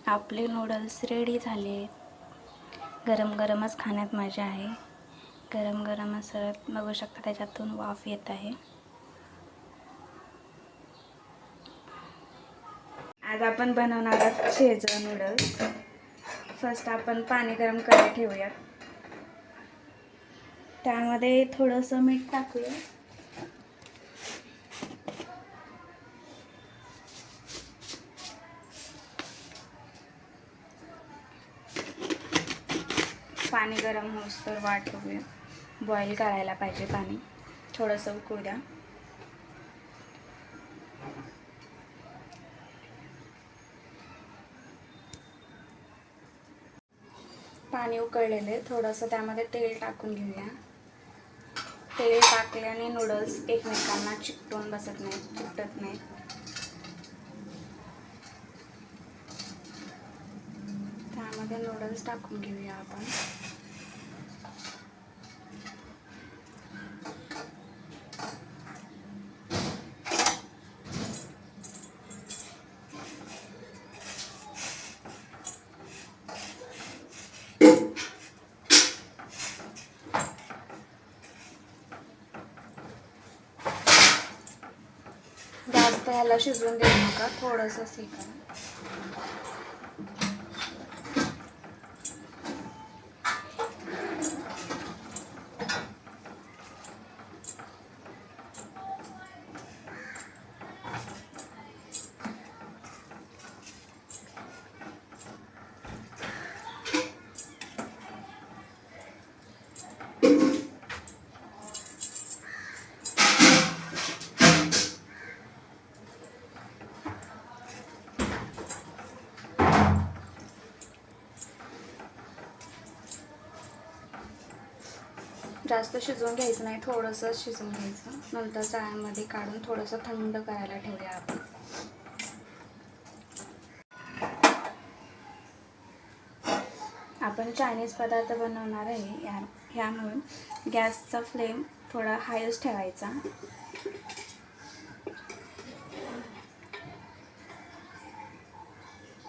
आपले noodles ready झाले. गरम गरमच खाण्यात मजा आहे. गरम गरम असं बघू शकता, त्याच्यातून वाफ येत आहे. आज आपण बनवणार आहोत शेजवान नूडल्स. फर्स्ट आपण पाणी गरम करायला ठेवूया. त्यामध्ये थोडंसं मीठ टाकूया. पाणी गरम होईस्तोवर वाट बघूया. बॉईल करायला पाहिजे पाणी. थोडंसं उकळू द्या. पाणी उकळलेले, थोडंसं त्यामध्ये तेल टाकून घेऊया. तेल टाकल्याने नूडल्स एकमेकांना चिकटून बसत नाहीत, चिकटत नाहीत. त्यामध्ये नूडल्स टाकून घेऊया आपण. जास्त ह्याला शिजवून देऊ नका, थोडंसं शेका. जास्त शिजवून घ्यायचं नाही, थोडंसं शिजवून घ्यायचं. नंतर चाळणीमध्ये काढून थोडंसं थंड करायला ठेवूया आपण. आपण चायनीज पदार्थ बनवणार आहे. ह्यामुळे गॅसचा फ्लेम थोडा हायच ठेवायचा.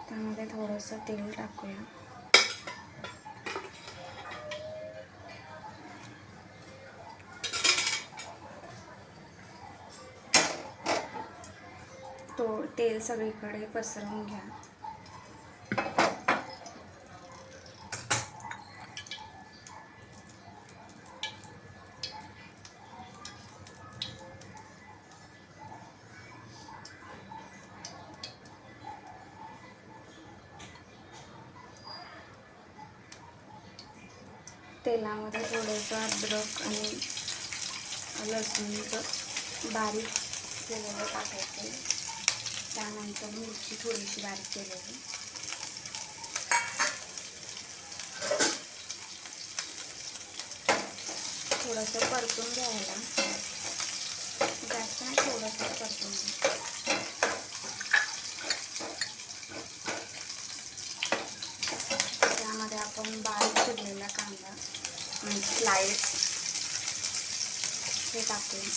त्यामध्ये थोडंसं तेल टाकूया. तेल सगळीकडे पसरवून घ्या. तेलामध्ये थोडंसं अद्रक आणि लसूणचं बारीक केलेलं टाकायचं. त्यानंतर मिरची थोडीशी बारीक केलेली. थोडंसं परतून घ्यायला. जास्त नाही, थोडंसं परतून घ्या. त्यामध्ये आपण बारीक चिरलेला कांदा आणि स्लाइस हे टाकून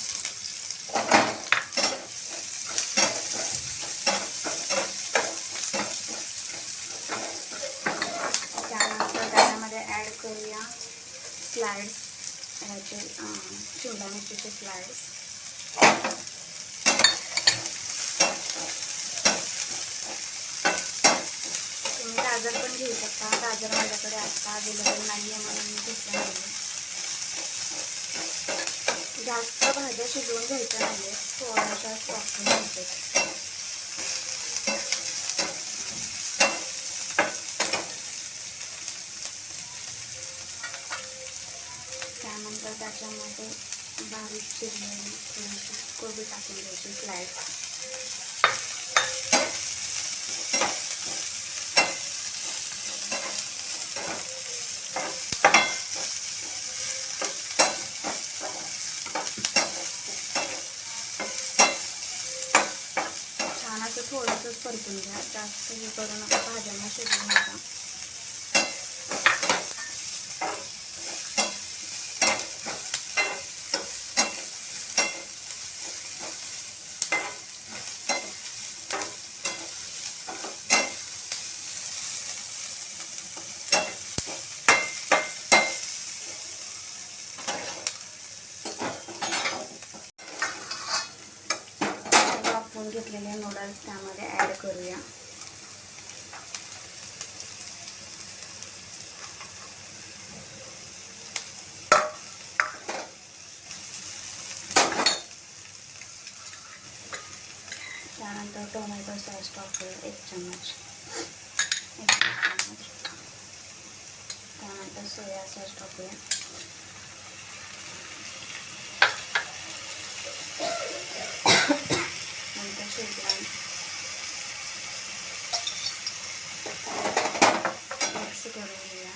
त्यानंतर त्यामध्ये ॲड करूया स्लाइड्स, ह्याचे शिमला मिरचीचे स्लाइड्स. तुम्ही गाजर पण घेऊ शकता. गाजर माझ्याकडे आता अवेलेबल नाही आहे म्हणून मी घेतलं नाही. जास्त भाज्या शिजवून घ्यायच्या नाही, थोड्याशा वाफवून घ्यायच्या. त्यानंतर त्याच्यामध्ये बारीक चिरलेली थोडीशी कोबी टाकून घ्यायची स्लाइस. छान असं थोडंसंच परतून घ्या, जास्त हे करू नका, भाज्यांना शिजवू नका. ॲड करूया. त्यानंतर टोमॅटो सॉस टाकूया 1 चम्मच. त्यानंतर सोया सॉस टाकूया. नंतर शेजवान मिक्स करून घेऊया.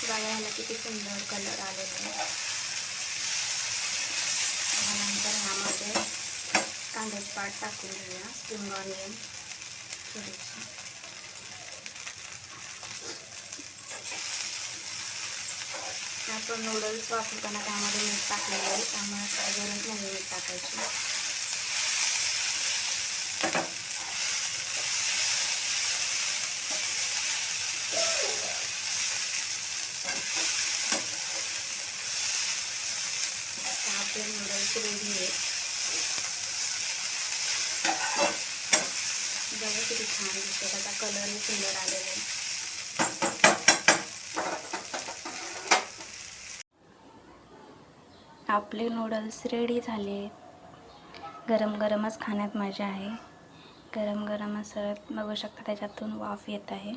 बघा ह्याला किती सुंदर कलर आलेला आहे. त्यानंतर ह्यामध्ये कांद्याची पात टाकून घेऊया. स्प्रिंग ऑनियन थोडीशी. आपण नूडल्स वापरताना त्यामध्ये मीठ टाकलेलं आहे, त्यामुळे काय गरज नाही मीठ टाकायची. आपले नूडल्स रेडी आहेत. बघा किती छान दिसतं, त्याचा कलरही सुंदर आलेला आहे. आपले नूडल्स रेडी झाले. गरम गरमच खाण्यात मजा आहे. गरम गरम असं बघू शकता त्याच्यातून वाफ येत आहे.